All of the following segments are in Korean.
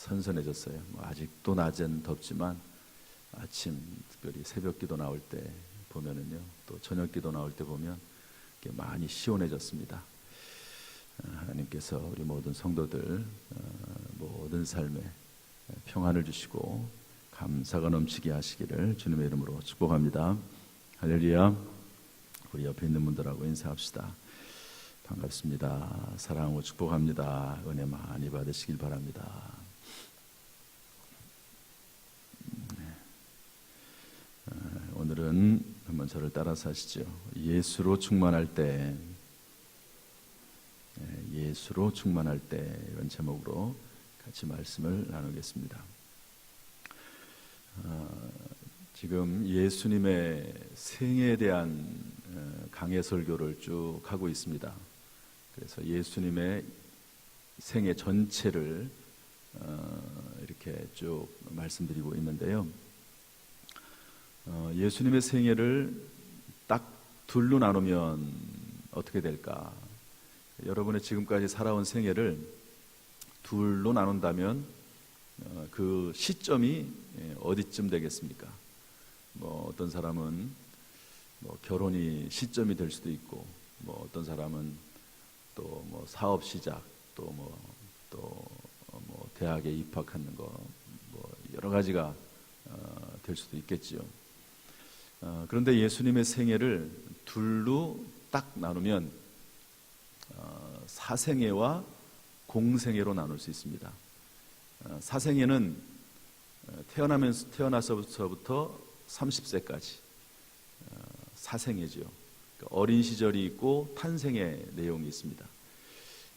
선선해졌어요. 아직도 낮은 덥지만 아침, 특별히 새벽기도 나올 때 보면은요, 또 저녁기도 나올 때 보면 많이 시원해졌습니다. 하나님께서 우리 모든 성도들 모든 삶에 평안을 주시고 감사가 넘치게 하시기를 주님의 이름으로 축복합니다. 할렐루야. 우리 옆에 있는 분들하고 인사합시다. 반갑습니다. 사랑하고 축복합니다. 은혜 많이 받으시길 바랍니다. 오늘은 한번 저를 따라서 하시죠. 예수로 충만할 때, 예수로 충만할 때, 이런 제목으로 같이 말씀을 나누겠습니다. 지금 예수님의 생애에 대한 강해 설교를 쭉 하고 있습니다. 그래서 예수님의 생애 전체를 이렇게 쭉 말씀드리고 있는데요. 예수님의 생애를 딱 둘로 나누면 어떻게 될까? 여러분의 지금까지 살아온 생애를 둘로 나눈다면 그 시점이 어디쯤 되겠습니까? 어떤 사람은 결혼이 시점이 될 수도 있고, 어떤 사람은 또 사업 시작, 또 대학에 입학하는 거, 여러 가지가 될 수도 있겠지요. 그런데 예수님의 생애를 둘로 딱 나누면 사생애와 공생애로 나눌 수 있습니다. 사생애는 태어나서부터 30세까지 사생애죠. 어린 시절이 있고 탄생의 내용이 있습니다.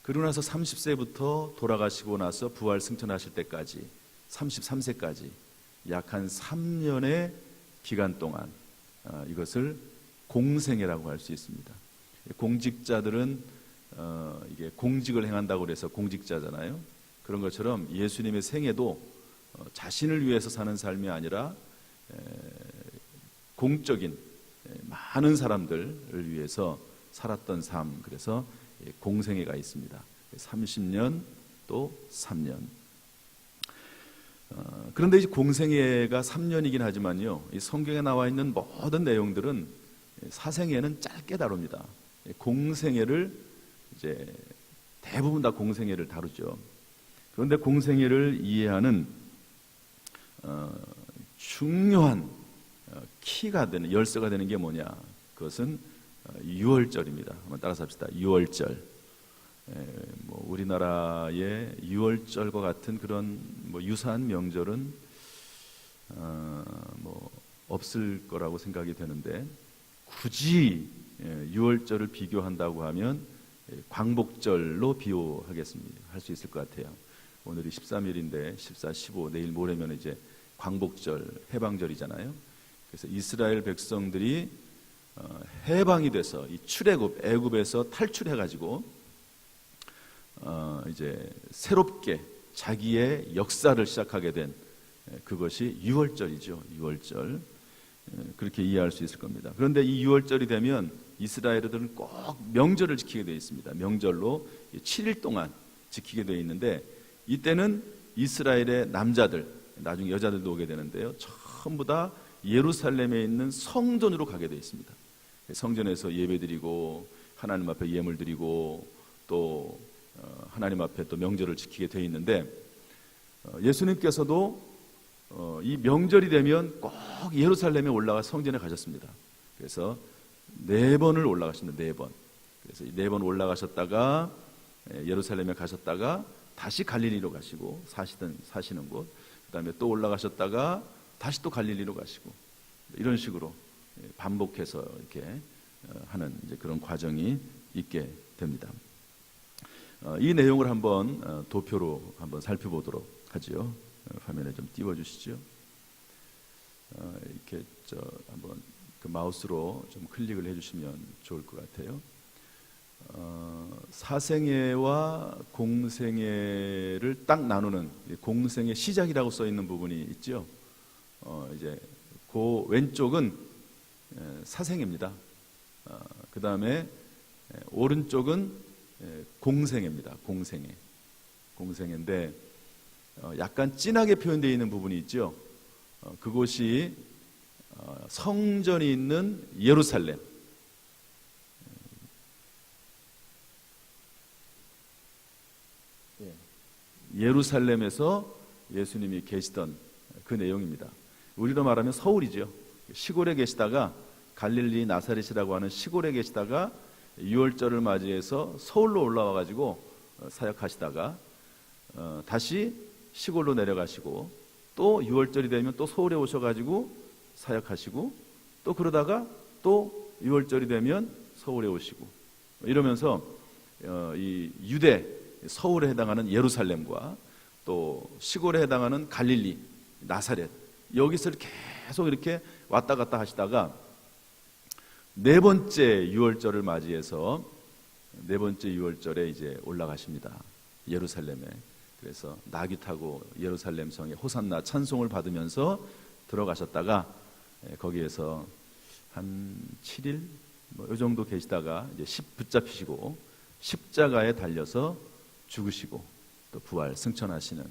그러고 나서 30세부터 돌아가시고 나서 부활 승천하실 때까지 33세까지 약 한 3년의 기간 동안 이것을 공생애라고 할 수 있습니다. 공직자들은 이게 공직을 행한다고 해서 공직자잖아요. 그런 것처럼 예수님의 생애도 자신을 위해서 사는 삶이 아니라 공적인 많은 사람들을 위해서 살았던 삶, 그래서 공생애가 있습니다. 30년 또 3년. 그런데 이 공생애가 3년이긴 하지만요, 이 성경에 나와 있는 모든 내용들은 사생애는 짧게 다룹니다. 공생애를 이제 대부분 다 공생애를 다루죠. 그런데 공생애를 이해하는 중요한 키가 되는, 열쇠가 되는 게 뭐냐? 그것은 유월절입니다. 한번 따라서 합시다. 유월절. 우리나라의 유월절과 같은 그런 유사한 명절은 없을 거라고 생각이 되는데, 굳이 유월절을 비교한다고 하면 광복절로 비유하겠습니다. 할 수 있을 것 같아요. 오늘이 13일인데 14, 15 내일 모레면 이제 광복절, 해방절이잖아요. 그래서 이스라엘 백성들이 해방이 돼서 이 출애굽, 애굽에서 탈출해가지고 이제 새롭게 자기의 역사를 시작하게 된 그것이 유월절이죠. 유월절. 그렇게 이해할 수 있을 겁니다. 그런데 이 유월절이 되면 이스라엘들은 꼭 명절을 지키게 되어 있습니다. 명절로 7일 동안 지키게 되어 있는데, 이때는 이스라엘의 남자들, 나중에 여자들도 오게 되는데요, 전부 다 예루살렘에 있는 성전으로 가게 되어 있습니다. 성전에서 예배드리고 하나님 앞에 예물 드리고 또 하나님 앞에 또 명절을 지키게 되어 있는데, 예수님께서도 이 명절이 되면 꼭 예루살렘에 올라가 성전에 가셨습니다. 그래서 4번을 올라가셨는데 4번. 그래서 4번 올라가셨다가 예루살렘에 가셨다가 다시 갈릴리로 가시고 사시는 곳, 그다음에 또 올라가셨다가 다시 또 갈릴리로 가시고, 이런 식으로 반복해서 이렇게 하는 이제 그런 과정이 있게 됩니다. 이 내용을 한번 도표로 한번 살펴보도록 하죠. 화면에 좀 띄워주시죠. 이렇게 한번 그 마우스로 좀 클릭을 해주시면 좋을 것 같아요. 사생애와 공생애를 딱 나누는 공생애 시작이라고 써 있는 부분이 있죠. 이제 그 왼쪽은 사생애입니다. 그 다음에 오른쪽은 공생애입니다. 공생애인데 약간 진하게 표현되어 있는 부분이 있죠. 그곳이 성전이 있는 예루살렘. 예루살렘에서 예수님이 계시던 그 내용입니다. 우리로 말하면 서울이죠. 시골에 계시다가 갈릴리 나사렛이라고 하는 시골에 계시다가 유월절을 맞이해서 서울로 올라와 가지고 사역하시다가 다시 시골로 내려가시고 또 유월절이 되면 또 서울에 오셔가지고 사역하시고 또 그러다가 또 유월절이 되면 서울에 오시고 이러면서 이 유대 서울에 해당하는 예루살렘과 또 시골에 해당하는 갈릴리 나사렛 여기서 계속 이렇게 왔다 갔다 하시다가 네 번째 유월절을 맞이해서 네 번째 유월절에 이제 올라가십니다. 예루살렘에. 그래서 나귀 타고 예루살렘 성에 호산나 찬송을 받으면서 들어가셨다가 거기에서 한 7일 이 정도 계시다가 이제 붙잡히시고 십자가에 달려서 죽으시고 또 부활 승천하시는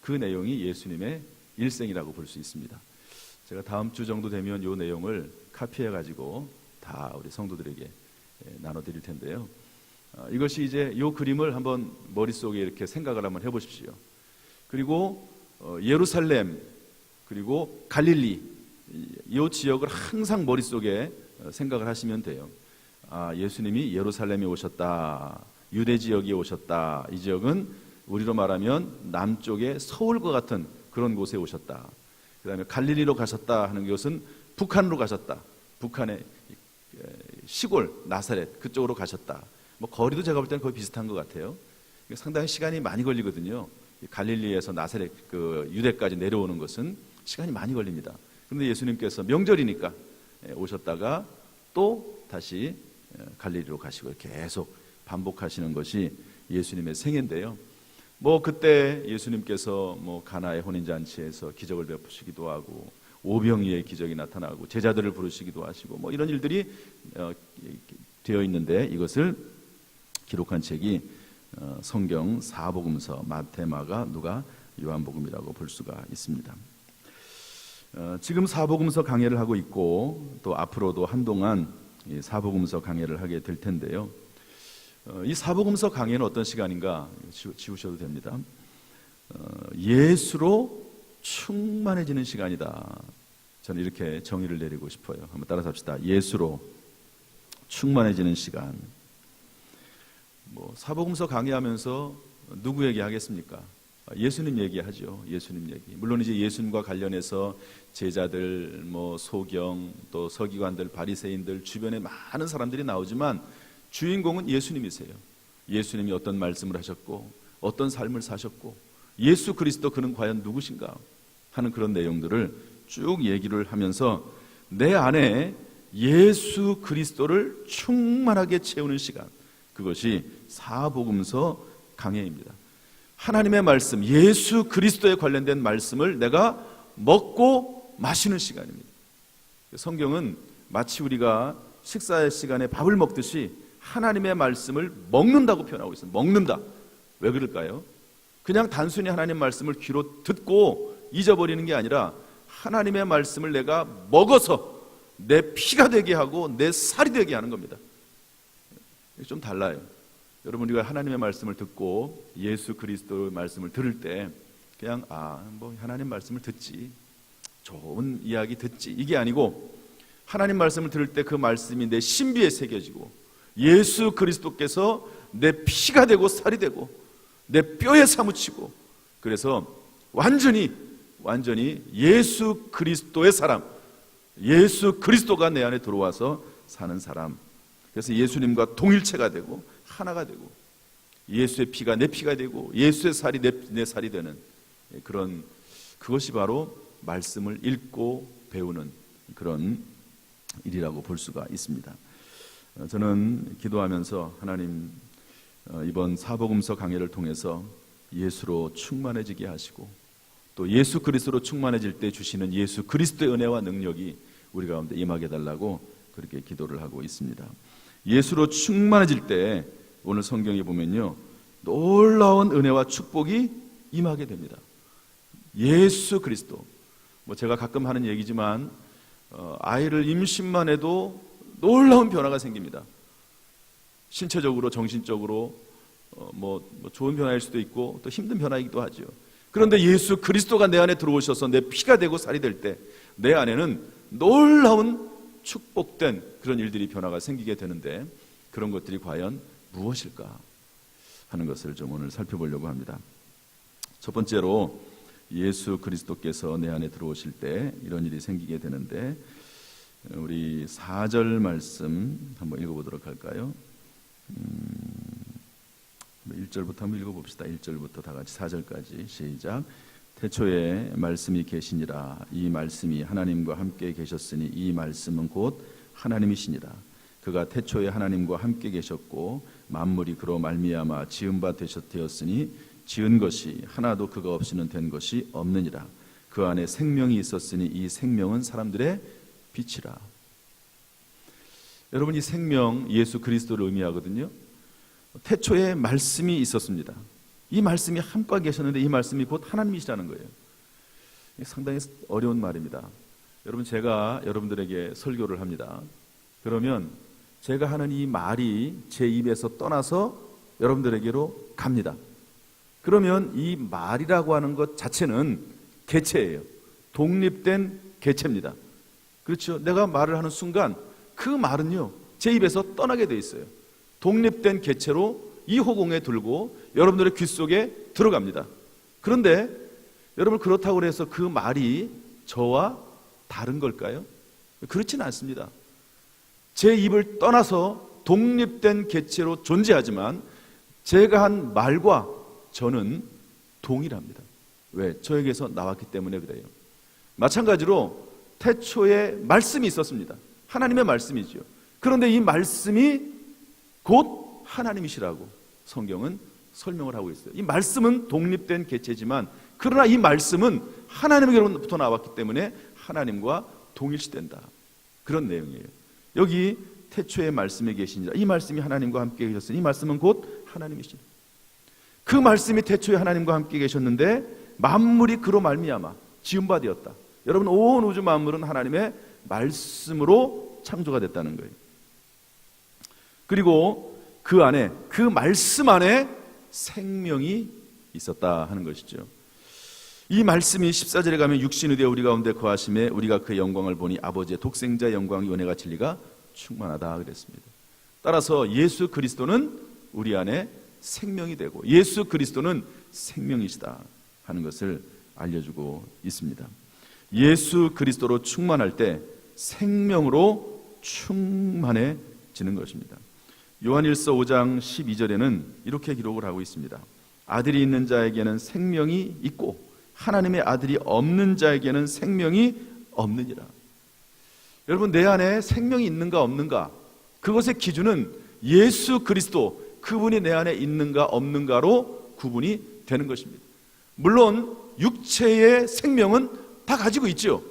그 내용이 예수님의 일생이라고 볼 수 있습니다. 제가 다음 주 정도 되면 이 내용을 카피해 가지고 다 우리 성도들에게 나눠드릴 텐데요. 이것이 이제 이 그림을 한번 머릿속에 이렇게 생각을 한번 해보십시오. 그리고 예루살렘 그리고 갈릴리 이 지역을 항상 머릿속에 생각을 하시면 돼요. 예수님이 예루살렘에 오셨다. 유대 지역에 오셨다. 이 지역은 우리로 말하면 남쪽의 서울과 같은 그런 곳에 오셨다. 그 다음에 갈릴리로 가셨다 하는 것은 북한으로 가셨다. 북한의 시골 나사렛 그쪽으로 가셨다. 뭐 거리도 제가 볼 때는 거의 비슷한 것 같아요. 상당히 시간이 많이 걸리거든요. 갈릴리에서 나사렛 그 유대까지 내려오는 것은 시간이 많이 걸립니다. 그런데 예수님께서 명절이니까 오셨다가 또 다시 갈릴리로 가시고 계속 반복하시는 것이 예수님의 생애인데요. 뭐 그때 예수님께서 뭐 가나의 혼인잔치에서 기적을 베푸시기도 하고 오병이의 기적이 나타나고 제자들을 부르시기도 하시고 뭐 이런 일들이 되어 있는데 이것을 기록한 책이 성경 사복음서 마태, 마가, 누가, 요한복음이라고 볼 수가 있습니다. 지금 사복음서 강해를 하고 있고 또 앞으로도 한동안 이 사복음서 강해를 하게 될 텐데요. 이 사복음서 강해는 어떤 시간인가 지우셔도 됩니다. 예수로 충만해지는 시간이다. 저는 이렇게 정의를 내리고 싶어요. 한번 따라서 합시다. 예수로 충만해지는 시간. 뭐 사복음서 강의하면서 누구 얘기하겠습니까? 예수님 얘기하죠. 예수님 얘기. 물론 이제 예수님과 관련해서 제자들, 뭐 소경, 또 서기관들, 바리새인들 주변에 많은 사람들이 나오지만 주인공은 예수님이세요. 예수님이 어떤 말씀을 하셨고 어떤 삶을 사셨고 예수 그리스도 그는 과연 누구신가 하는 그런 내용들을 쭉 얘기를 하면서 내 안에 예수 그리스도를 충만하게 채우는 시간, 그것이 사복음서 강해입니다. 하나님의 말씀, 예수 그리스도에 관련된 말씀을 내가 먹고 마시는 시간입니다. 성경은 마치 우리가 식사의 시간에 밥을 먹듯이 하나님의 말씀을 먹는다고 표현하고 있습니다. 먹는다. 왜 그럴까요? 그냥 단순히 하나님 말씀을 귀로 듣고 잊어버리는 게 아니라 하나님의 말씀을 내가 먹어서 내 피가 되게 하고 내 살이 되게 하는 겁니다. 좀 달라요. 여러분, 우리가 하나님의 말씀을 듣고 예수 그리스도의 말씀을 들을 때 그냥 뭐 하나님 말씀을 듣지, 좋은 이야기 듣지, 이게 아니고 하나님 말씀을 들을 때 그 말씀이 내 신비에 새겨지고 예수 그리스도께서 내 피가 되고 살이 되고 내 뼈에 사무치고, 그래서 완전히 예수 그리스도의 사람, 예수 그리스도가 내 안에 들어와서 사는 사람, 그래서 예수님과 동일체가 되고 하나가 되고 예수의 피가 내 피가 되고 예수의 살이 내 살이 되는 그런, 그것이 바로 말씀을 읽고 배우는 그런 일이라고 볼 수가 있습니다. 저는 기도하면서 하나님, 이번 사복음서 강해를 통해서 예수로 충만해지게 하시고 또 예수 그리스도로 충만해질 때 주시는 예수 그리스도의 은혜와 능력이 우리 가운데 임하게 달라고 그렇게 기도를 하고 있습니다. 예수로 충만해질 때 오늘 성경에 보면요, 놀라운 은혜와 축복이 임하게 됩니다. 예수 그리스도. 제가 가끔 하는 얘기지만 아이를 임신만 해도 놀라운 변화가 생깁니다. 신체적으로, 정신적으로 좋은 변화일 수도 있고 또 힘든 변화이기도 하죠. 그런데 예수 그리스도가 내 안에 들어오셔서 내 피가 되고 살이 될 때 내 안에는 놀라운 축복된 그런 일들이 변화가 생기게 되는데, 그런 것들이 과연 무엇일까 하는 것을 좀 오늘 살펴보려고 합니다. 첫 번째로 예수 그리스도께서 내 안에 들어오실 때 이런 일이 생기게 되는데, 우리 4절 말씀 한번 읽어보도록 할까요? 1절부터 한번 읽어봅시다. 1절부터 다 같이 4절까지 시작. 태초에 말씀이 계시니라. 이 말씀이 하나님과 함께 계셨으니 이 말씀은 곧 하나님이시니라. 그가 태초에 하나님과 함께 계셨고 만물이 그로 말미암아 지은 바 되었으니 지은 것이 하나도 그가 없이는 된 것이 없느니라. 그 안에 생명이 있었으니 이 생명은 사람들의 빛이라. 여러분, 이 생명 예수 그리스도를 의미하거든요. 태초에 말씀이 있었습니다. 이 말씀이 함께 계셨는데 이 말씀이 곧 하나님이시라는 거예요. 상당히 어려운 말입니다. 여러분, 제가 여러분들에게 설교를 합니다. 그러면 제가 하는 이 말이 제 입에서 떠나서 여러분들에게로 갑니다. 그러면 이 말이라고 하는 것 자체는 개체예요. 독립된 개체입니다. 그렇죠? 내가 말을 하는 순간 그 말은요, 제 입에서 떠나게 돼 있어요. 독립된 개체로 이 허공에 들고 여러분들의 귀 속에 들어갑니다. 그런데 여러분, 그렇다고 해서 그 말이 저와 다른 걸까요? 그렇지는 않습니다. 제 입을 떠나서 독립된 개체로 존재하지만 제가 한 말과 저는 동일합니다. 왜? 저에게서 나왔기 때문에 그래요. 마찬가지로 태초에 말씀이 있었습니다. 하나님의 말씀이죠. 그런데 이 말씀이 곧 하나님이시라고 성경은 설명을 하고 있어요. 이 말씀은 독립된 개체지만 그러나 이 말씀은 하나님에게로부터 나왔기 때문에 하나님과 동일시된다. 그런 내용이에요. 여기 태초에 말씀에 계시니라. 이 말씀이 하나님과 함께 계셨으니 이 말씀은 곧 하나님이시라. 그 말씀이 태초에 하나님과 함께 계셨는데 만물이 그로 말미암아 지은 바 되었다. 여러분, 온 우주 만물은 하나님의 말씀으로 창조가 됐다는 거예요. 그리고 그 안에, 그 말씀 안에 생명이 있었다 하는 것이죠. 이 말씀이 14절에 가면 육신이 되어 우리 가운데 거하심에 우리가 그의 영광을 보니 아버지의 독생자의 영광이 은혜가 진리가 충만하다 그랬습니다. 따라서 예수 그리스도는 우리 안에 생명이 되고 예수 그리스도는 생명이시다 하는 것을 알려주고 있습니다. 예수 그리스도로 충만할 때 생명으로 충만해지는 것입니다. 요한일서 5장 12절에는 이렇게 기록을 하고 있습니다. 아들이 있는 자에게는 생명이 있고 하나님의 아들이 없는 자에게는 생명이 없느니라. 여러분, 내 안에 생명이 있는가 없는가, 그것의 기준은 예수 그리스도, 그분이 내 안에 있는가 없는가로 구분이 되는 것입니다. 물론 육체의 생명은 다 가지고 있죠.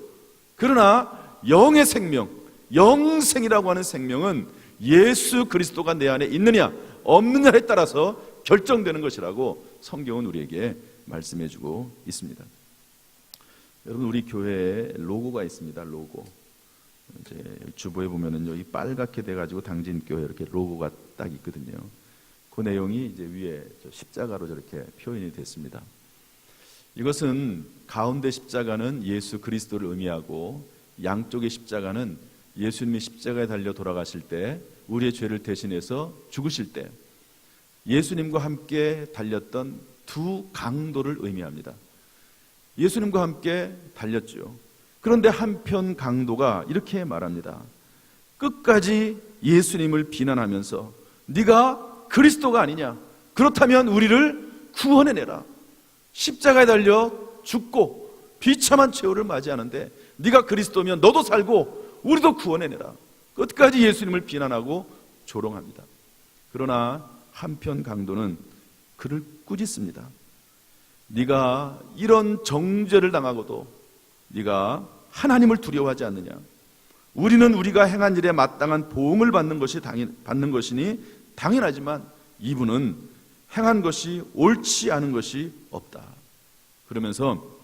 그러나 영의 생명, 영생이라고 하는 생명은 예수 그리스도가 내 안에 있느냐 없느냐에 따라서 결정되는 것이라고 성경은 우리에게 말씀해주고 있습니다. 여러분, 우리 교회에 로고가 있습니다. 로고. 이제 주보에 보면은요, 이 빨갛게 돼가지고 당진교회 이렇게 로고가 딱 있거든요. 그 내용이 이제 위에 십자가로 저렇게 표현이 됐습니다. 이것은 가운데 십자가는 예수 그리스도를 의미하고 양쪽의 십자가는 예수님이 십자가에 달려 돌아가실 때 우리의 죄를 대신해서 죽으실 때 예수님과 함께 달렸던 두 강도를 의미합니다. 예수님과 함께 달렸죠. 그런데 한편 강도가 이렇게 말합니다. 끝까지 예수님을 비난하면서 네가 그리스도가 아니냐, 그렇다면 우리를 구원해내라. 십자가에 달려 죽고 비참한 최후를 맞이하는데 네가 그리스도면 너도 살고 우리도 구원해내라. 끝까지 예수님을 비난하고 조롱합니다. 그러나 한편 강도는 그를 꾸짖습니다. 네가 이런 정죄를 당하고도 네가 하나님을 두려워하지 않느냐. 우리는 우리가 행한 일에 마땅한 보응을 받는 것이니 당연하지만 이분은 행한 것이 옳지 않은 것이 없다. 그러면서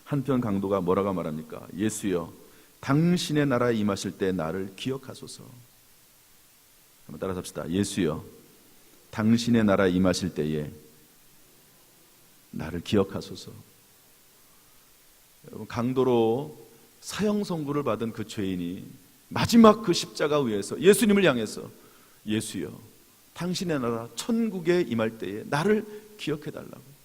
한편 강도가 뭐라고 말합니까? 예수여, 당신의 나라에 임하실 때 나를 기억하소서. 한번 따라서 합시다. 예수여, 당신의 나라에 임하실 때에 나를 기억하소서. 여러분, 강도로 사형 선고를 받은 그 죄인이 마지막 그 십자가 위에서 예수님을 향해서 예수여, 당신의 나라 천국에 임할 때에 나를 기억해달라고.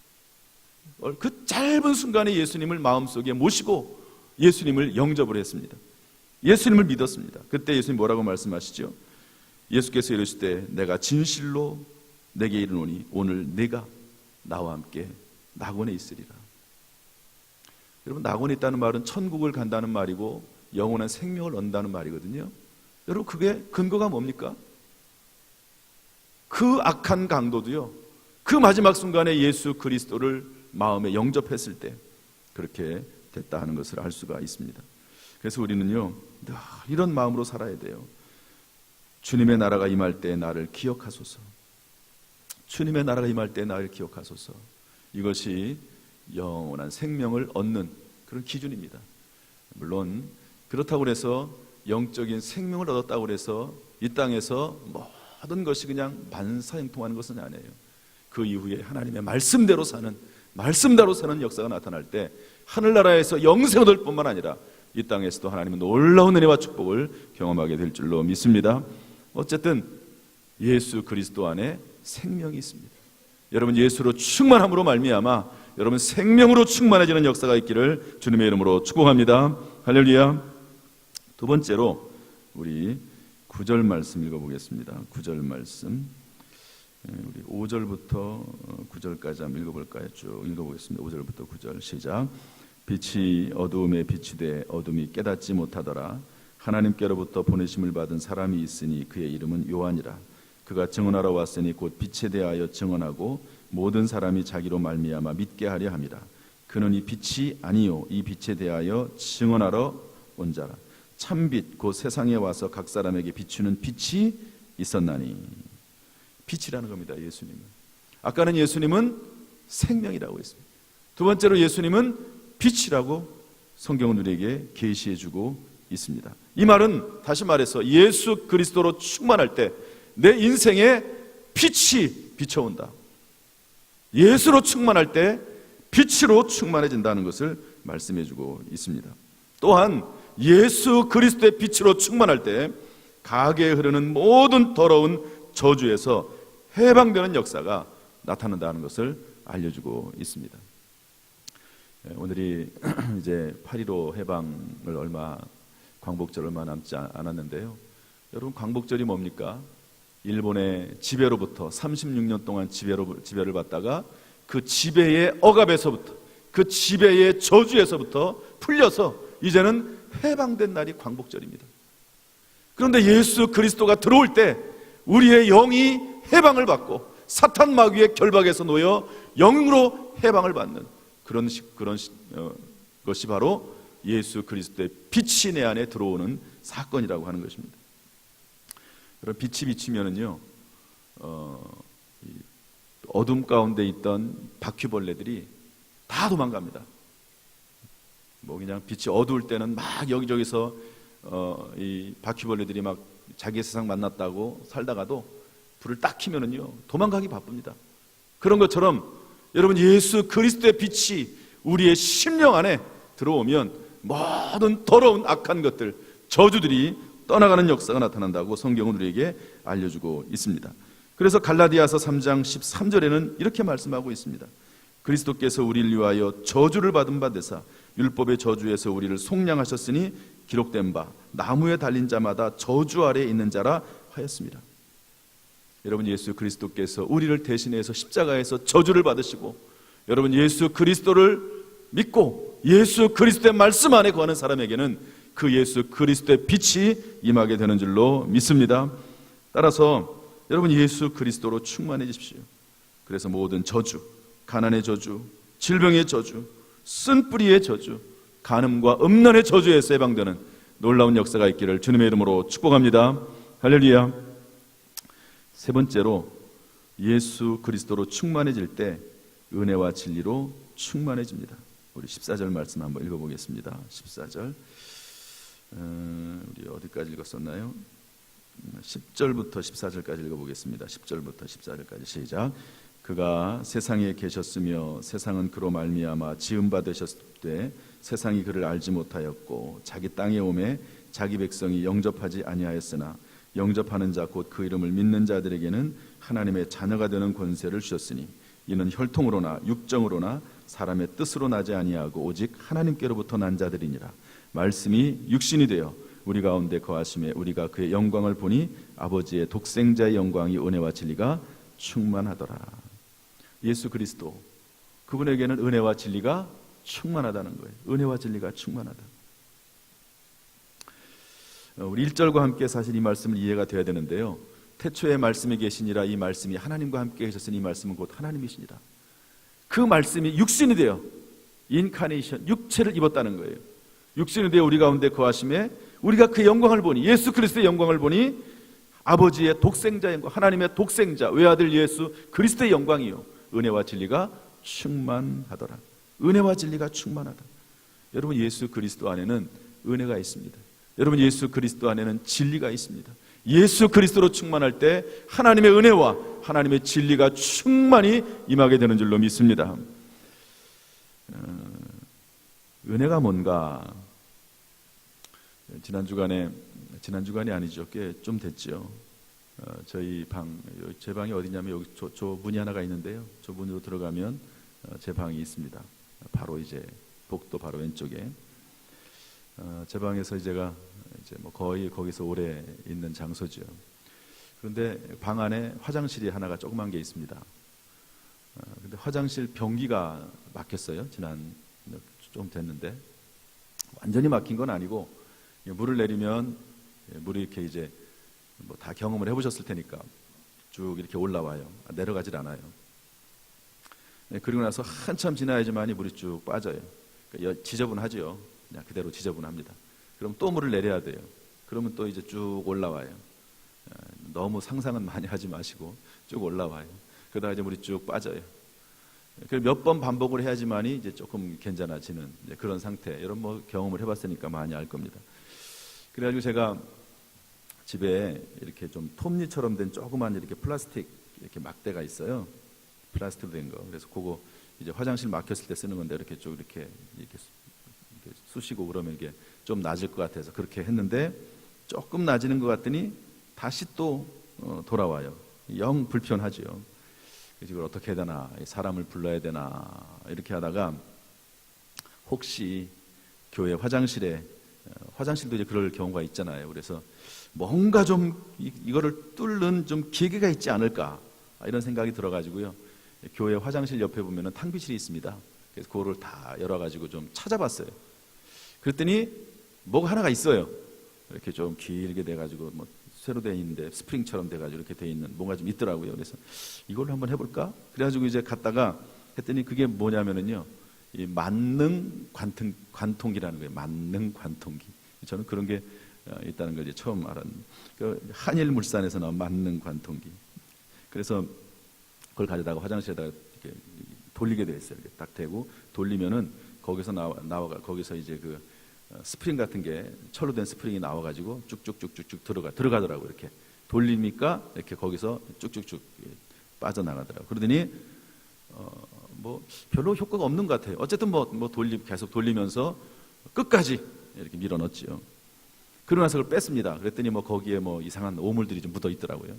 그 짧은 순간에 예수님을 마음속에 모시고 예수님을 영접을 했습니다. 예수님을 믿었습니다. 그때 예수님 뭐라고 말씀하시죠? 예수께서 이르시되 내가 진실로 내게 이르노니 오늘 네가 나와 함께 낙원에 있으리라. 여러분, 낙원에 있다는 말은 천국을 간다는 말이고 영원한 생명을 얻는다는 말이거든요. 여러분, 그게 근거가 뭡니까? 그 악한 강도도요, 그 마지막 순간에 예수 그리스도를 마음에 영접했을 때 그렇게 됐다 하는 것을 알 수가 있습니다. 그래서 우리는요, 이런 마음으로 살아야 돼요. 주님의 나라가 임할 때 나를 기억하소서. 주님의 나라가 임할 때 나를 기억하소서. 이것이 영원한 생명을 얻는 그런 기준입니다. 물론 그렇다고 해서 영적인 생명을 얻었다고 해서 이 땅에서 모든 것이 그냥 만사형통하는 것은 아니에요. 그 이후에 하나님의 말씀대로 사는 역사가 나타날 때 하늘나라에서 영생 얻을 뿐만 아니라 이 땅에서도 하나님의 놀라운 은혜와 축복을 경험하게 될 줄로 믿습니다. 어쨌든 예수 그리스도 안에 생명이 있습니다. 여러분, 예수로 충만함으로 말미암아 여러분 생명으로 충만해지는 역사가 있기를 주님의 이름으로 축복합니다. 할렐루야. 두 번째로 우리 9절 말씀 읽어보겠습니다. 9절 말씀, 우리 5절부터 9절까지 한번 읽어볼까요? 쭉 읽어보겠습니다. 5절부터 9절 시작. 빛이 어두움에 빛이 돼 어둠이 깨닫지 못하더라. 하나님께로부터 보내심을 받은 사람이 있으니 그의 이름은 요한이라. 그가 증언하러 왔으니 곧 빛에 대하여 증언하고 모든 사람이 자기로 말미암아 믿게 하려 함이라. 그는 이 빛이 아니요 이 빛에 대하여 증언하러 온 자라. 참빛 곧 세상에 와서 각 사람에게 비추는 빛이 있었나니. 빛이라는 겁니다. 예수님은. 아까는 예수님은 생명이라고 했습니다. 두 번째로 예수님은 빛이라고 성경은 우리에게 계시해주고 있습니다. 이 말은 다시 말해서 예수 그리스도로 충만할 때 내 인생에 빛이 비춰온다. 예수로 충만할 때 빛으로 충만해진다는 것을 말씀해주고 있습니다. 또한 예수 그리스도의 빛으로 충만할 때 가게에 흐르는 모든 더러운 저주에서 해방되는 역사가 나타난다는 것을 알려주고 있습니다. 오늘이 이제 8.15 해방을 광복절 얼마 남지 않았는데요. 여러분, 광복절이 뭡니까? 일본의 지배로부터 36년 동안 지배를 받다가 그 지배의 억압에서부터, 그 지배의 저주에서부터 풀려서 이제는 해방된 날이 광복절입니다. 그런데 예수 그리스도가 들어올 때 우리의 영이 해방을 받고 사탄 마귀의 결박에서 놓여 영으로 해방을 받는 그런 것이 바로 예수 그리스도의 빛이 내 안에 들어오는 사건이라고 하는 것입니다. 여러분, 빛이 비치면은요, 어둠 가운데 있던 바퀴벌레들이 다 도망갑니다. 그냥 빛이 어두울 때는 막 여기저기서 이 바퀴벌레들이 막 자기 세상 만났다고 살다가도 불을 딱 켜면은요 도망가기 바쁩니다. 그런 것처럼 여러분, 예수 그리스도의 빛이 우리의 심령 안에 들어오면 모든 더러운 악한 것들, 저주들이 떠나가는 역사가 나타난다고 성경은 우리에게 알려주고 있습니다. 그래서 갈라디아서 3장 13절에는 이렇게 말씀하고 있습니다. 그리스도께서 우리를 위하여 저주를 받은 바 되사 율법의 저주에서 우리를 속량하셨으니 기록된 바 나무에 달린 자마다 저주 아래에 있는 자라 하였습니다. 여러분, 예수 그리스도께서 우리를 대신해서 십자가에서 저주를 받으시고 여러분, 예수 그리스도를 믿고 예수 그리스도의 말씀 안에 거하는 사람에게는 그 예수 그리스도의 빛이 임하게 되는 줄로 믿습니다. 따라서 여러분, 예수 그리스도로 충만해지십시오. 그래서 모든 저주, 가난의 저주, 질병의 저주, 쓴뿌리의 저주, 간음과 음란의 저주에서 해방되는 놀라운 역사가 있기를 주님의 이름으로 축복합니다. 할렐루야. 세 번째로 예수 그리스도로 충만해질 때 은혜와 진리로 충만해집니다. 우리 14절 말씀 한번 읽어보겠습니다. 14절 우리 어디까지 읽었었나요? 10절부터 14절까지 읽어보겠습니다. 10절부터 14절까지 시작. 그가 세상에 계셨으며 세상은 그로 말미암아 지음바 되셨을 때 세상이 그를 알지 못하였고 자기 땅에 오매 자기 백성이 영접하지 아니하였으나 영접하는 자 곧 그 이름을 믿는 자들에게는 하나님의 자녀가 되는 권세를 주셨으니 이는 혈통으로나 육정으로나 사람의 뜻으로 나지 아니하고 오직 하나님께로부터 난 자들이니라. 말씀이 육신이 되어 우리 가운데 거하심에 우리가 그의 영광을 보니 아버지의 독생자의 영광이 은혜와 진리가 충만하더라. 예수 그리스도 그분에게는 은혜와 진리가 충만하다는 거예요. 은혜와 진리가 충만하다. 우리 1절과 함께 사실 이 말씀을 이해가 돼야 되는데요. 태초에 말씀이 계시니라. 이 말씀이 하나님과 함께 계셨으니 이 말씀은 곧 하나님이시니라. 그 말씀이 육신이 되어 인카네이션, 육체를 입었다는 거예요. 육신이 되어 우리 가운데 거하심에 우리가 그 영광을 보니, 예수 그리스도의 영광을 보니 아버지의 독생자의 영광, 하나님의 독생자 외아들 예수 그리스도의 영광이요 은혜와 진리가 충만하더라. 은혜와 진리가 충만하다. 여러분, 예수 그리스도 안에는 은혜가 있습니다. 여러분, 예수 그리스도 안에는 진리가 있습니다. 예수 그리스도로 충만할 때 하나님의 은혜와 하나님의 진리가 충만히 임하게 되는 줄로 믿습니다. 은혜가 뭔가? 지난주간이 아니죠. 꽤 좀 됐죠. 저희 제 방이 어디냐면 여기 저 문이 하나가 있는데요. 저 문으로 들어가면 제 방이 있습니다. 바로 이제 복도 바로 왼쪽에. 제 방에서 제가 이제 뭐 거의 거기서 오래 있는 장소죠. 그런데 방 안에 화장실이 하나가 조그만 게 있습니다. 근데 화장실 변기가 막혔어요. 좀 됐는데 완전히 막힌 건 아니고 물을 내리면 물이 이렇게 이제 뭐 다 경험을 해보셨을 테니까 쭉 이렇게 올라와요. 내려가질 않아요. 그리고 나서 한참 지나야지만이 물이 쭉 빠져요. 그러니까 지저분하죠. 그냥 그대로 지저분합니다. 그럼 또 물을 내려야 돼요. 그러면 또 이제 쭉 올라와요. 너무 상상은 많이 하지 마시고 쭉 올라와요. 그러다가 이제 물이 쭉 빠져요. 몇 번 반복을 해야지만이 이제 조금 괜찮아지는 그런 상태. 여러분 뭐 경험을 해봤으니까 많이 알 겁니다. 그래가지고 제가 집에 이렇게 좀 톱니처럼 된 조그만 이렇게 플라스틱 이렇게 막대가 있어요. 플라스틱으로 된 거. 그래서 그거 이제 화장실 막혔을 때 쓰는 건데 이렇게 쭉 이렇게 쑤시고 그러면 이게 좀 나아질 것 같아서 그렇게 했는데 조금 나아지는 것 같더니 다시 또 돌아와요. 영 불편하죠. 이걸 어떻게 해야 되나, 사람을 불러야 되나 이렇게 하다가 혹시 교회 화장실도 이제 그럴 경우가 있잖아요. 그래서 뭔가 좀 이거를 뚫는 좀 기계가 있지 않을까 이런 생각이 들어가지고요. 교회 화장실 옆에 보면은 탕비실이 있습니다. 그래서 그거를 다 열어가지고 좀 찾아봤어요. 그랬더니 뭐가 하나가 있어요. 이렇게 좀 길게 돼가지고 뭐 새로 돼 있는데 스프링처럼 돼가지고 이렇게 돼 있는 뭔가 좀 있더라고요. 그래서 이걸로 한번 해볼까? 그래가지고 이제 갔다가 했더니 그게 뭐냐면은요, 이 만능 관통기라는 거예요. 만능 관통기. 저는 그런 게 있다는 걸 이제 처음 알았는데, 그 한일물산에서 나온 만능 관통기. 그래서 그걸 가져다가 화장실에다가 이렇게 돌리게 돼 있어요. 이렇게 딱 대고 돌리면은 거기서 나와가 거기서 이제 그 스프링 같은 게 철로 된 스프링이 나와가지고 쭉쭉쭉쭉쭉 들어가더라고. 이렇게 돌리니까 이렇게 거기서 쭉쭉쭉 빠져나가더라고. 그러더니 뭐 별로 효과가 없는 것 같아요. 어쨌든 계속 돌리면서 끝까지 이렇게 밀어넣지요. 그러고 나서 그걸 뺐습니다. 그랬더니 뭐 거기에 뭐 이상한 오물들이 좀 묻어 있더라고요.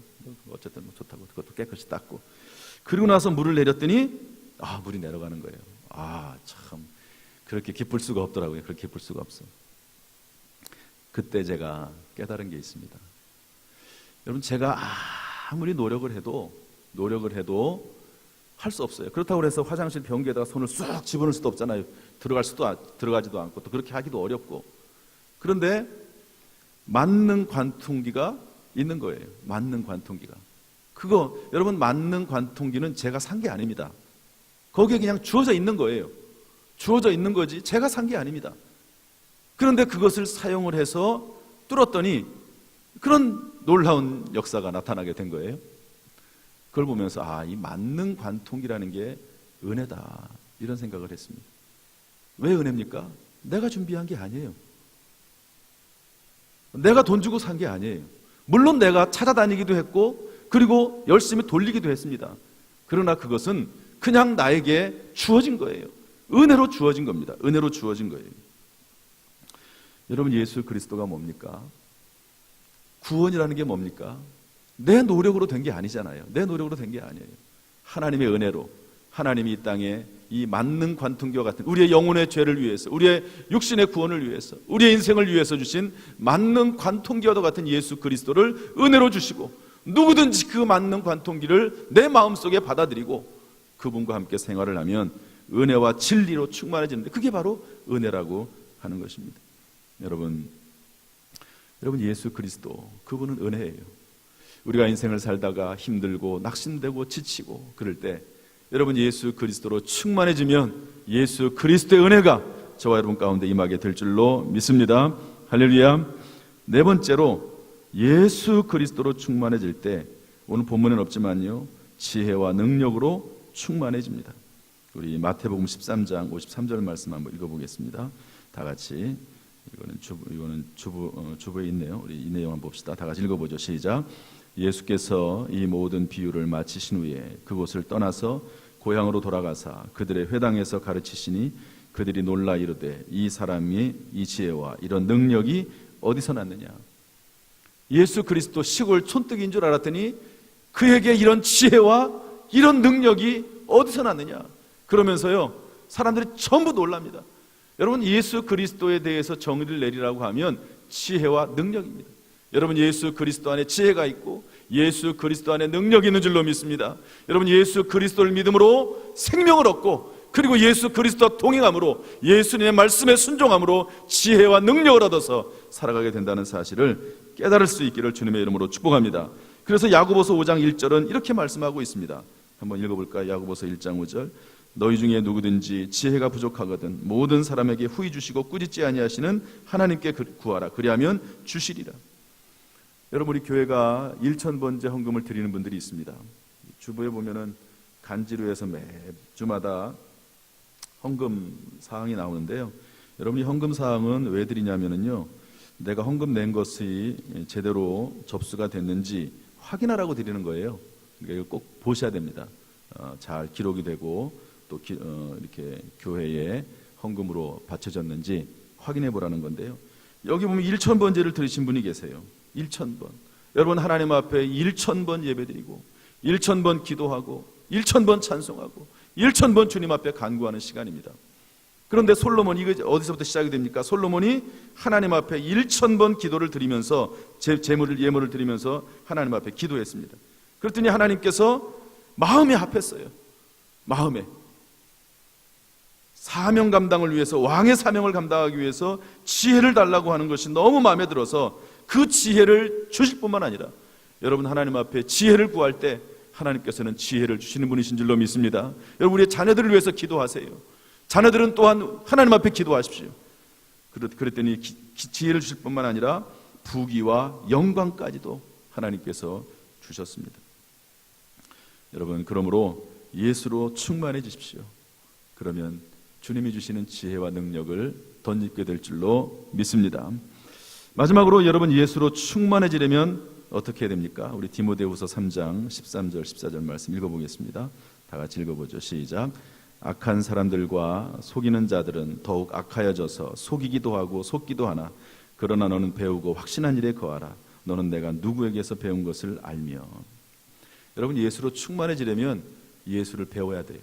어쨌든 뭐 좋다고 그것도 깨끗이 닦고. 그리고 나서 물을 내렸더니 물이 내려가는 거예요. 참 그렇게 기쁠 수가 없더라고요. 그렇게 기쁠 수가 없어. 그때 제가 깨달은 게 있습니다. 여러분, 제가 아무리 노력을 해도 할 수 없어요. 그렇다고 해서 화장실 변기에다가 손을 쑥 집어넣을 수도 없잖아요. 들어가지도 않고 또 그렇게 하기도 어렵고. 그런데 만능 관통기가 있는 거예요. 만능 관통기가. 여러분, 만능 관통기는 제가 산 게 아닙니다. 거기에 그냥 주어져 있는 거예요. 주어져 있는 거지 제가 산 게 아닙니다. 그런데 그것을 사용을 해서 뚫었더니 그런 놀라운 역사가 나타나게 된 거예요. 그걸 보면서 이 만능 관통기라는 게 은혜다, 이런 생각을 했습니다. 왜 은혜입니까? 내가 준비한 게 아니에요. 내가 돈 주고 산 게 아니에요. 물론 내가 찾아다니기도 했고 그리고 열심히 돌리기도 했습니다. 그러나 그것은 그냥 나에게 주어진 거예요. 은혜로 주어진 겁니다. 은혜로 주어진 거예요. 여러분, 예수 그리스도가 뭡니까? 구원이라는 게 뭡니까? 내 노력으로 된 게 아니잖아요. 내 노력으로 된 게 아니에요. 하나님의 은혜로, 하나님이 이 땅에 이 만능 관통기와 같은 우리의 영혼의 죄를 위해서, 우리의 육신의 구원을 위해서, 우리의 인생을 위해서 주신 만능 관통기와도 같은 예수 그리스도를 은혜로 주시고, 누구든지 그 만능 관통기를 내 마음속에 받아들이고 그분과 함께 생활을 하면 은혜와 진리로 충만해지는데, 그게 바로 은혜라고 하는 것입니다. 여러분 예수 그리스도, 그분은 은혜예요. 우리가 인생을 살다가 힘들고 낙심되고 지치고 그럴 때 여러분, 예수 그리스도로 충만해지면 예수 그리스도의 은혜가 저와 여러분 가운데 임하게 될 줄로 믿습니다. 할렐루야. 네 번째로, 예수 그리스도로 충만해질 때 오늘 본문에는 없지만요, 지혜와 능력으로 충만해집니다. 우리 마태복음 13장 53절 말씀 한번 읽어보겠습니다. 다 같이. 이거는 주부에 있네요. 우리 이 내용 한번 봅시다. 다 같이 읽어보죠. 시작. 예수께서 이 모든 비유를 마치신 후에 그곳을 떠나서 고향으로 돌아가사 그들의 회당에서 가르치시니 그들이 놀라 이르되, 이 사람이 이 지혜와 이런 능력이 어디서 났느냐. 예수 그리스도 시골 촌뜨기인 줄 알았더니 그에게 이런 지혜와 이런 능력이 어디서 났느냐. 그러면서요, 사람들이 전부 놀랍니다. 여러분, 예수 그리스도에 대해서 정의를 내리라고 하면 지혜와 능력입니다. 여러분, 예수 그리스도 안에 지혜가 있고 예수 그리스도 안에 능력이 있는 줄로 믿습니다. 여러분, 예수 그리스도를 믿음으로 생명을 얻고, 그리고 예수 그리스도와 동행함으로, 예수님의 말씀에 순종함으로 지혜와 능력을 얻어서 살아가게 된다는 사실을 깨달을 수 있기를 주님의 이름으로 축복합니다. 그래서 야고보서 5장 1절은 이렇게 말씀하고 있습니다. 한번 읽어볼까요? 야고보서 1장 5절. 너희 중에 누구든지 지혜가 부족하거든 모든 사람에게 후히 주시고 꾸짖지 아니하시는 하나님께 구하라. 그리하면 주시리라. 여러분, 우리 교회가 1,000번째 헌금을 드리는 분들이 있습니다. 주보에 보면은 간지루에서 매주마다 헌금 사항이 나오는데요. 여러분, 이 헌금 사항은 왜 드리냐면요, 내가 헌금 낸 것이 제대로 접수가 됐는지 확인하라고 드리는 거예요. 그러니까 이거 꼭 보셔야 됩니다. 잘 기록이 되고 또 이렇게 교회에 헌금으로 바쳐졌는지 확인해 보라는 건데요. 여기 보면 1,000번제를 드리신 분이 계세요. 1,000번. 여러분, 하나님 앞에 1,000번 예배드리고 1,000번 기도하고 1,000번 찬송하고 1,000번 주님 앞에 간구하는 시간입니다. 그런데 솔로몬이 이거 어디서부터 시작이 됩니까? 솔로몬이 하나님 앞에 1,000번 기도를 드리면서 예물을 드리면서 하나님 앞에 기도했습니다. 그랬더니 하나님께서 마음에 합했어요. 마음에 사명 감당을 위해서, 왕의 사명을 감당하기 위해서 지혜를 달라고 하는 것이 너무 마음에 들어서 그 지혜를 주실 뿐만 아니라, 여러분, 하나님 앞에 지혜를 구할 때 하나님께서는 지혜를 주시는 분이신 줄로 믿습니다. 여러분, 우리의 자녀들을 위해서 기도하세요. 자녀들은 또한 하나님 앞에 기도하십시오. 그랬더니 지혜를 주실 뿐만 아니라 부귀와 영광까지도 하나님께서 주셨습니다. 여러분, 그러므로 예수로 충만해지십시오. 그러면 주님이 주시는 지혜와 능력을 덧입게 될 줄로 믿습니다. 마지막으로 여러분, 예수로 충만해지려면 어떻게 해야 됩니까? 우리 디모데후서 3장 13절 14절 말씀 읽어보겠습니다. 다 같이 읽어보죠. 시작. 악한 사람들과 속이는 자들은 더욱 악하여져서 속이기도 하고 속기도 하나 그러나 너는 배우고 확신한 일에 거하라. 너는 내가 누구에게서 배운 것을 알며. 여러분, 예수로 충만해지려면 예수를 배워야 돼요.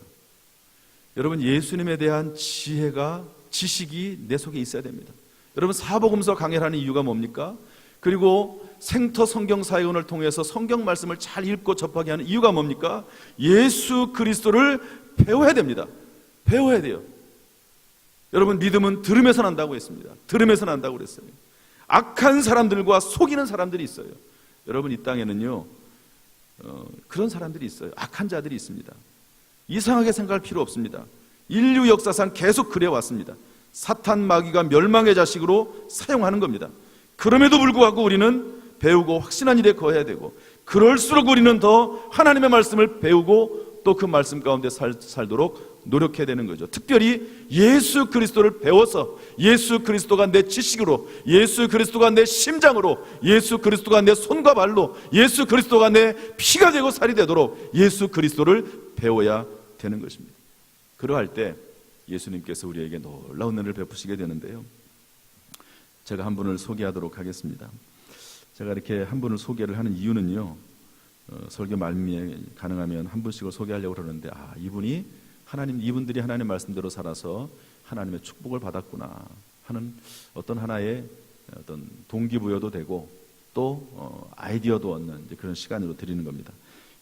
여러분, 예수님에 대한 지식이 내 속에 있어야 됩니다. 여러분, 사복음서 강해를 하는 이유가 뭡니까? 그리고 생터 성경 사역원을 통해서 성경 말씀을 잘 읽고 접하게 하는 이유가 뭡니까? 예수 그리스도를 배워야 됩니다. 배워야 돼요. 여러분, 믿음은 들음에서 난다고 했습니다. 들음에서 난다고 그랬어요. 악한 사람들과 속이는 사람들이 있어요. 여러분, 이 땅에는요, 그런 사람들이 있어요. 악한 자들이 있습니다. 이상하게 생각할 필요 없습니다. 인류 역사상 계속 그래왔습니다. 사탄 마귀가 멸망의 자식으로 사용하는 겁니다. 그럼에도 불구하고 우리는 배우고 확신한 일에 거해야 되고, 그럴수록 우리는 더 하나님의 말씀을 배우고 또 그 말씀 가운데 살도록 노력해야 되는 거죠. 특별히 예수 그리스도를 배워서 예수 그리스도가 내 지식으로, 예수 그리스도가 내 심장으로, 예수 그리스도가 내 손과 발로, 예수 그리스도가 내 피가 되고 살이 되도록 예수 그리스도를 배워야 되는 것입니다. 그러할 때 예수님께서 우리에게 놀라운 은혜를 베푸시게 되는데요. 제가 한 분을 소개하도록 하겠습니다. 제가 이렇게 한 분을 소개를 하는 이유는요, 설교 말미에 가능하면 한 분씩을 소개하려고 그러는데, 이분들이 하나님 말씀대로 살아서 하나님의 축복을 받았구나 하는 어떤 하나의 어떤 동기부여도 되고 또 아이디어도 얻는 그런 시간으로 드리는 겁니다.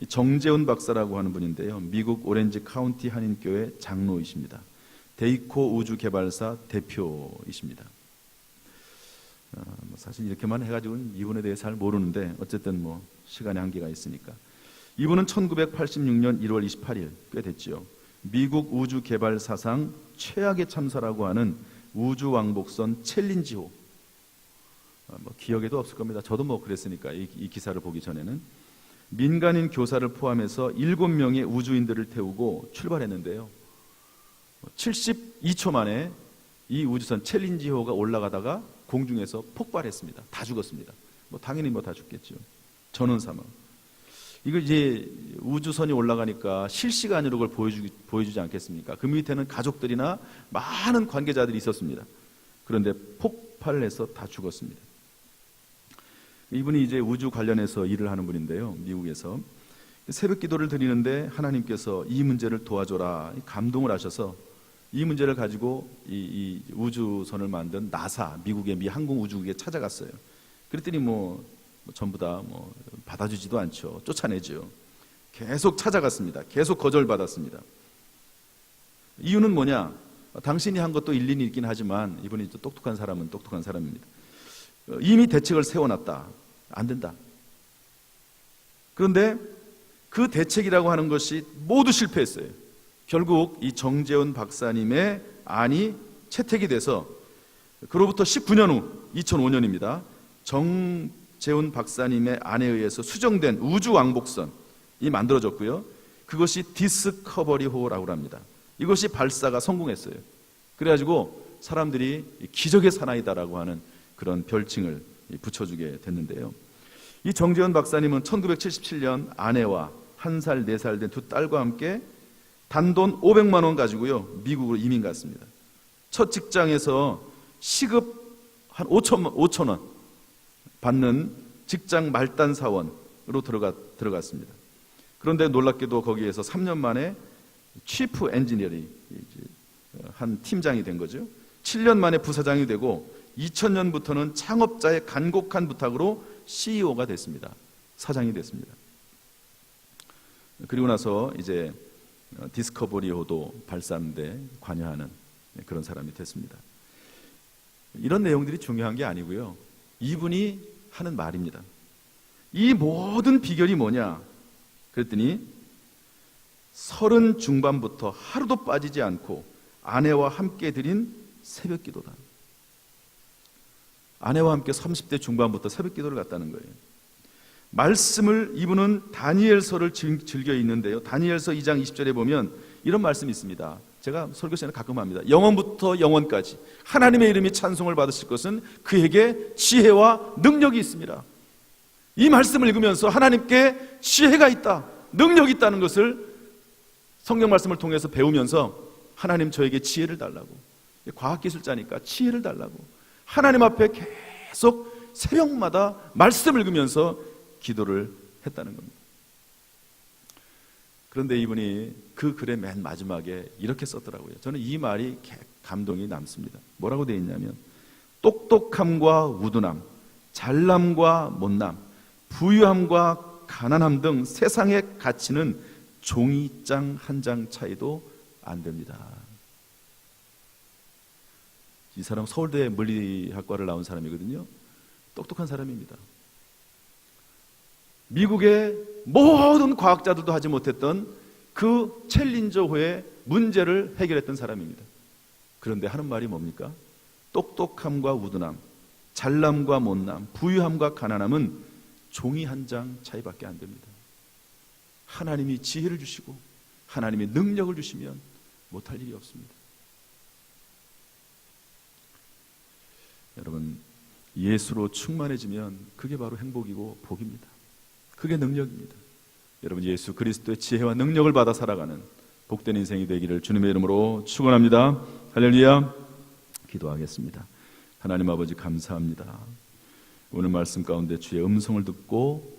정재훈 박사라고 하는 분인데요, 미국 오렌지 카운티 한인교회 장로이십니다. 데이코 우주개발사 대표이십니다. 사실 이렇게만 해가지고는 이분에 대해 잘 모르는데 어쨌든 시간의 한계가 있으니까. 이분은 1986년 1월 28일, 꽤 됐죠, 미국 우주개발사상 최악의 참사라고 하는 우주왕복선 챌린지호, 기억에도 없을 겁니다. 저도 그랬으니까 이 기사를 보기 전에는 민간인 교사를 포함해서 7명의 우주인들을 태우고 출발했는데요, 72초 만에 이 우주선 챌린지호가 올라가다가 공중에서 폭발했습니다. 다 죽었습니다. 당연히 다 죽겠죠. 전원 사망. 이거 이제 우주선이 올라가니까 실시간으로 그걸 보여주지 않겠습니까? 그 밑에는 가족들이나 많은 관계자들이 있었습니다. 그런데 폭발을 해서 다 죽었습니다. 이분이 이제 우주 관련해서 일을 하는 분인데요, 미국에서 새벽 기도를 드리는데 하나님께서 이 문제를 도와줘라 감동을 하셔서 이 문제를 가지고 이 우주선을 만든 나사, 미국의 미 항공우주국에 찾아갔어요. 그랬더니 전부 다 받아주지도 않죠. 쫓아내죠. 계속 찾아갔습니다. 계속 거절받았습니다. 이유는 뭐냐? 당신이 한 것도 일리는 있긴 하지만 이분이 또 똑똑한 사람은 똑똑한 사람입니다. 이미 대책을 세워놨다. 안 된다. 그런데 그 대책이라고 하는 것이 모두 실패했어요. 결국 이 정재훈 박사님의 안이 채택이 돼서 그로부터 19년 후 2005년입니다. 정재훈 박사님의 안에 의해서 수정된 우주왕복선이 만들어졌고요. 그것이 디스커버리호라고 합니다. 이것이 발사가 성공했어요. 그래가지고 사람들이 기적의 사나이다라고 하는 그런 별칭을 붙여주게 됐는데요. 이 정재훈 박사님은 1977년 아내와 1살, 4살 된 두 딸과 함께 단돈 500만 원 가지고요, 미국으로 이민 갔습니다. 첫 직장에서 시급 한 5천 원 받는 직장 말단 사원으로 들어갔습니다. 그런데 놀랍게도 거기에서 3년 만에 치프 엔지니어링 한 팀장이 된 거죠. 7년 만에 부사장이 되고 2000년부터는 창업자의 간곡한 부탁으로 CEO가 됐습니다. 사장이 됐습니다. 그리고 나서 이제 디스커버리호도 발사하는데 관여하는 그런 사람이 됐습니다. 이런 내용들이 중요한 게 아니고요, 이분이 하는 말입니다. 이 모든 비결이 뭐냐? 그랬더니 30 중반부터 하루도 빠지지 않고 아내와 함께 드린 새벽 기도다. 아내와 함께 30대 중반부터 새벽 기도를 갔다는 거예요. 말씀을 이분은 다니엘서를 즐겨 읽는데요, 다니엘서 2장 20절에 보면 이런 말씀이 있습니다. 제가 설교 시간에 가끔 합니다. 영원부터 영원까지 하나님의 이름이 찬송을 받으실 것은 그에게 지혜와 능력이 있습니다. 이 말씀을 읽으면서 하나님께 지혜가 있다, 능력이 있다는 것을 성경 말씀을 통해서 배우면서 하나님 저에게 지혜를 달라고, 과학기술자니까 지혜를 달라고 하나님 앞에 계속 새벽마다 말씀을 읽으면서 기도를 했다는 겁니다. 그런데 이분이 그 글의 맨 마지막에 이렇게 썼더라고요. 저는 이 말이 감동이 남습니다. 뭐라고 되어 있냐면, 똑똑함과 우둔함, 잘남과 못남, 부유함과 가난함 등 세상의 가치는 종이장 한 장 차이도 안 됩니다. 이 사람 서울대 물리학과를 나온 사람이거든요. 똑똑한 사람입니다. 미국의 모든 과학자들도 하지 못했던 그 챌린저호의 문제를 해결했던 사람입니다. 그런데 하는 말이 뭡니까? 똑똑함과 우둔함, 잘남과 못남, 부유함과 가난함은 종이 한 장 차이밖에 안 됩니다. 하나님이 지혜를 주시고 하나님이 능력을 주시면 못할 일이 없습니다. 여러분, 예수로 충만해지면 그게 바로 행복이고 복입니다. 그게 능력입니다. 여러분, 예수 그리스도의 지혜와 능력을 받아 살아가는 복된 인생이 되기를 주님의 이름으로 축원합니다. 할렐루야. 기도하겠습니다. 하나님 아버지 감사합니다. 오늘 말씀 가운데 주의 음성을 듣고